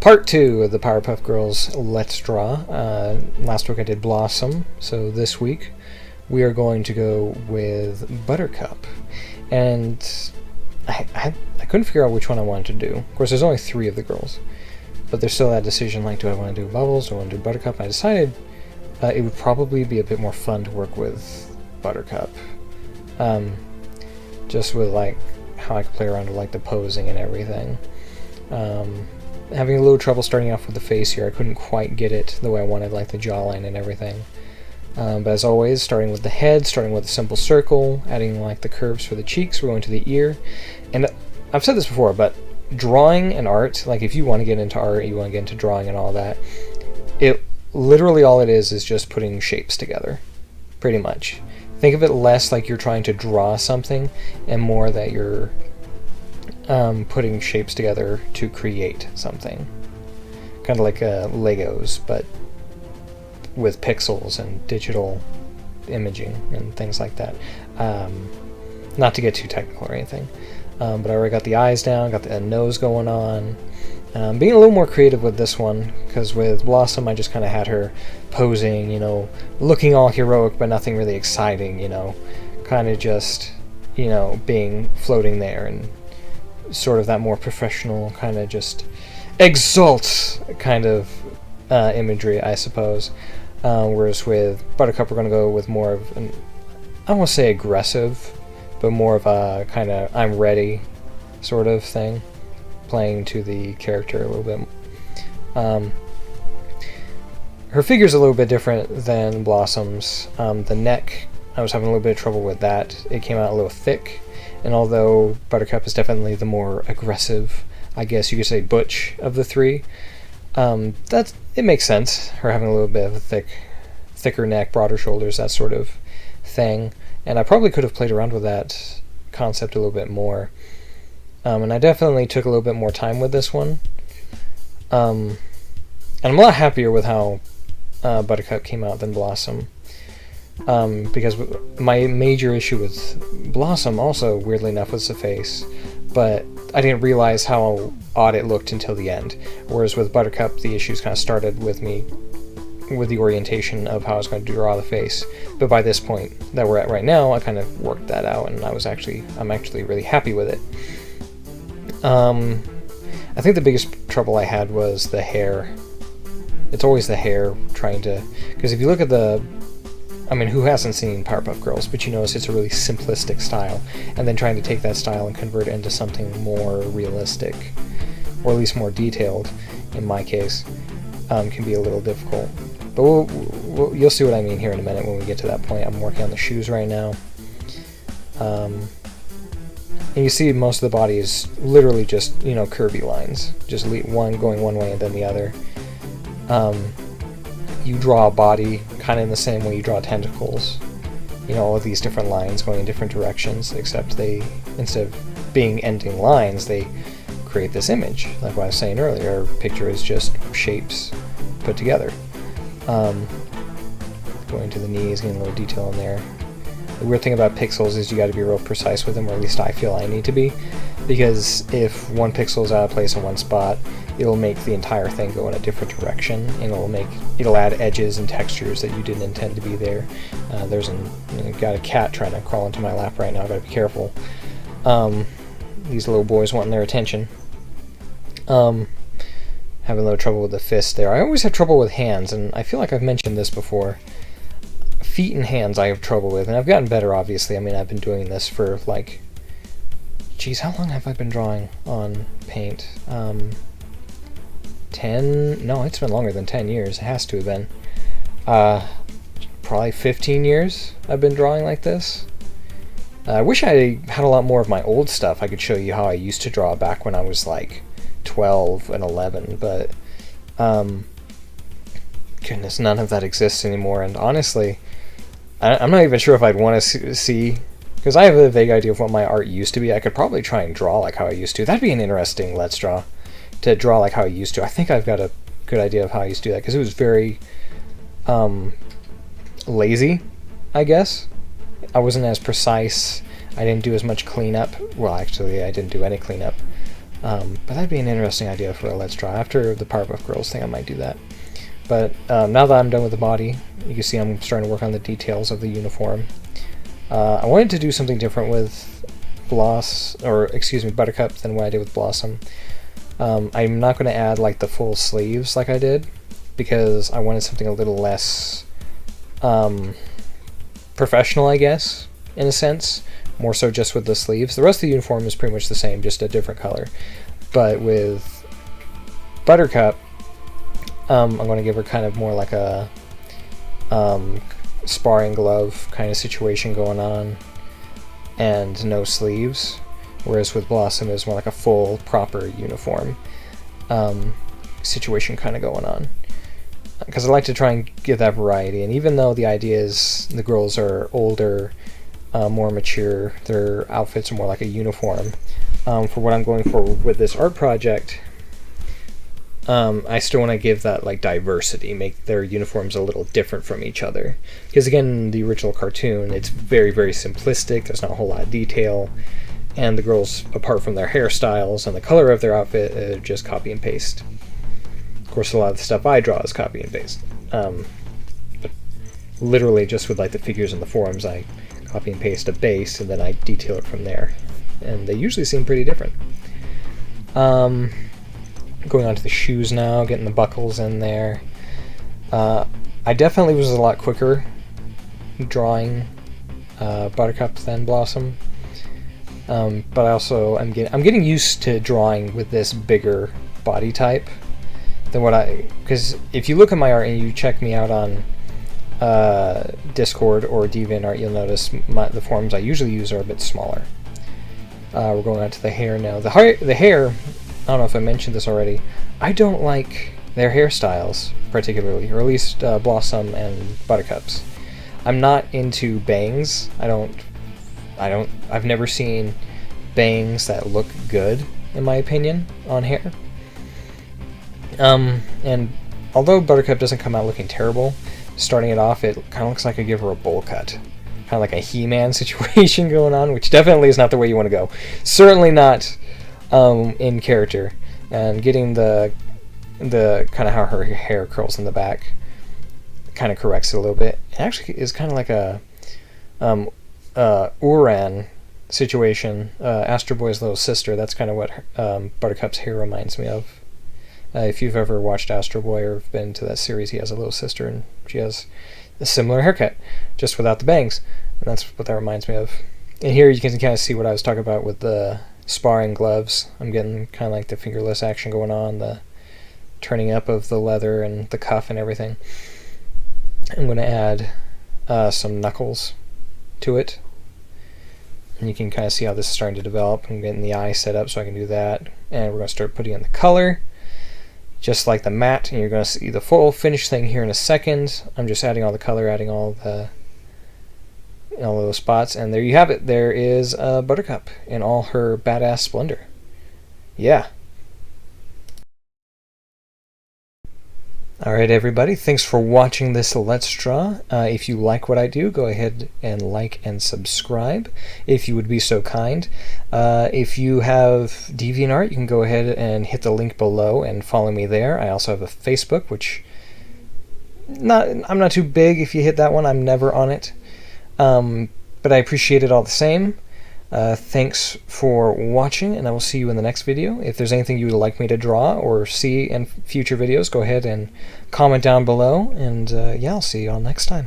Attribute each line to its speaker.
Speaker 1: Part 2 of the Powerpuff Girls Let's Draw. Last week I did Blossom, so this week we are going to go with Buttercup. And I couldn't figure out which one I wanted to do. Of course, there's only 3 of the girls, but there's still that decision, like, do I want to do Bubbles, do I want to do Buttercup? And I decided it would probably be a bit more fun to work with Buttercup. Just with, like, how I could play around with, like, the posing and everything. Having a little trouble starting off with the face here. I couldn't quite get it the way I wanted, like the jawline and everything. But as always, starting with the head, starting with a simple circle, adding like the curves for the cheeks, we're going to the ear. And I've said this before, but drawing and art, like if you want to get into art, you want to get into drawing and all that, it literally all it is just putting shapes together, pretty much. Think of it less like you're trying to draw something and more that you're putting shapes together to create something. Kind of like Legos, but with pixels and digital imaging and things like that. Not to get too technical or anything. But I already got the eyes down, got the nose going on. Being a little more creative with this one, because with Blossom I just kind of had her posing, you know, looking all heroic but nothing really exciting, you know. Kind of just, you know, floating there and sort of that more professional kind of just exalt kind of imagery, I suppose. Whereas with Buttercup we're going to go with more of an, I don't want to say aggressive, but more of a kind of I'm ready sort of thing, playing to the character a little bit. Her figure's a little bit different than Blossom's. The neck, I was having a little bit of trouble with that. It came out a little thick. And although Buttercup is definitely the more aggressive, I guess you could say butch of the 3, it makes sense, her having a little bit of a thicker neck, broader shoulders, that sort of thing. And I probably could have played around with that concept a little bit more. And I definitely took a little bit more time with this one. And I'm a lot happier with how Buttercup came out than Blossom. Because my major issue with Blossom also, weirdly enough, was the face, but I didn't realize how odd it looked until the end. Whereas with Buttercup, the issues kind of started with me with the orientation of how I was going to draw the face. But by this point that we're at right now, I kind of worked that out, and I'm actually really happy with it. I think the biggest trouble I had was the hair. It's always the hair trying to, because if you look at I mean, who hasn't seen Powerpuff Girls, but you notice it's a really simplistic style, and then trying to take that style and convert it into something more realistic, or at least more detailed, in my case, can be a little difficult. But you'll see what I mean here in a minute when we get to that point. I'm working on the shoes right now. And you see most of the body is literally just, you know, curvy lines, just one going one way and then the other. You draw a body kind of in the same way you draw tentacles. You know, all of these different lines going in different directions, except they, instead of being ending lines, they create this image. Like what I was saying earlier, our picture is just shapes put together. Going to the knees, getting a little detail in there. The weird thing about pixels is you got to be real precise with them, or at least I feel I need to be, because if one pixel is out of place in one spot, it'll make the entire thing go in a different direction, and it'll add edges and textures that you didn't intend to be there. Got a cat trying to crawl into my lap right now. Gotta be careful. These little boys wanting their attention. Having a little trouble with the fist there. I always have trouble with hands, and I feel like I've mentioned this before. Feet and hands I have trouble with, and I've gotten better, obviously. I mean, I've been doing this for, like, geez, how long have I been drawing on paint? 10? No, it's been longer than 10 years. It has to have been. Probably 15 years I've been drawing like this. I wish I had a lot more of my old stuff. I could show you how I used to draw back when I was, like, 12 and 11, but, goodness, none of that exists anymore, and honestly, I'm not even sure if I'd want to see, because I have a vague idea of what my art used to be. I could probably try and draw like how I used to. That'd be an interesting Let's Draw, to draw like how I used to. I think I've got a good idea of how I used to do that, because it was very lazy, I guess. I wasn't as precise. I didn't do as much cleanup. Well, actually, I didn't do any cleanup. But that'd be an interesting idea for a Let's Draw. After the Powerpuff Girls thing, I might do that. But now that I'm done with the body, you can see I'm starting to work on the details of the uniform. I wanted to do something different with Buttercup than what I did with Blossom. I'm not going to add like the full sleeves like I did, because I wanted something a little less professional, I guess, in a sense. More so just with the sleeves. The rest of the uniform is pretty much the same, just a different color. But with Buttercup, I'm going to give her kind of more like a sparring glove kind of situation going on, and no sleeves. Whereas with Blossom, it's more like a full, proper uniform situation kind of going on. Because I like to try and give that variety, and even though the idea is the girls are older, more mature, their outfits are more like a uniform. For what I'm going for with this art project, I still want to give that like diversity, make their uniforms a little different from each other. Because again, in the original cartoon, it's very, very simplistic, there's not a whole lot of detail, and the girls, apart from their hairstyles and the color of their outfit, just copy and paste. Of course, a lot of the stuff I draw is copy and paste. But literally just with like the figures in the forums, I copy and paste a base and then I detail it from there. And they usually seem pretty different. Going on to the shoes now, getting the buckles in there. I definitely was a lot quicker drawing Buttercup than Blossom. But I also I'm getting used to drawing with this bigger body type than because if you look at my art and you check me out on Discord or DeviantArt, you'll notice the forms I usually use are a bit smaller. We're going on to the hair now. The hair, I don't know if I mentioned this already, I don't like their hairstyles particularly, or at least Blossom and Buttercup's. I'm not into bangs. I've never seen bangs that look good, in my opinion, on hair. And although Buttercup doesn't come out looking terrible, starting it off, it kind of looks like I give her a bowl cut. Kind of like a He-Man situation going on, which definitely is not the way you want to go. Certainly not in character. And getting the kind of how her hair curls in the back kind of corrects it a little bit. It actually is kind of like a Uran situation, Astro Boy's little sister. That's kind of what Buttercup's hair reminds me of. If you've ever watched Astro Boy or been to that series, he has a little sister and she has a similar haircut, just without the bangs. And that's what that reminds me of. And here you can kind of see what I was talking about with the sparring gloves. I'm getting kind of like the fingerless action going on, the turning up of the leather and the cuff and everything. I'm going to add some knuckles to it. And you can kind of see how this is starting to develop. I'm getting the eye set up so I can do that. And we're going to start putting in the color, just like the matte, and you're going to see the full finished thing here in a second. I'm just adding all the color, adding all those spots, and there you have it. There is Buttercup in all her badass splendor. Yeah. Alright everybody, thanks for watching this Let's Draw. If you like what I do, go ahead and like and subscribe, if you would be so kind. If you have DeviantArt, you can go ahead and hit the link below and follow me there. I also have a Facebook, which I'm not too big. If you hit that one, I'm never on it. But I appreciate it all the same. Thanks for watching, and I will see you in the next video. If there's anything you would like me to draw or see in future videos, go ahead and comment down below, and yeah, I'll see you all next time.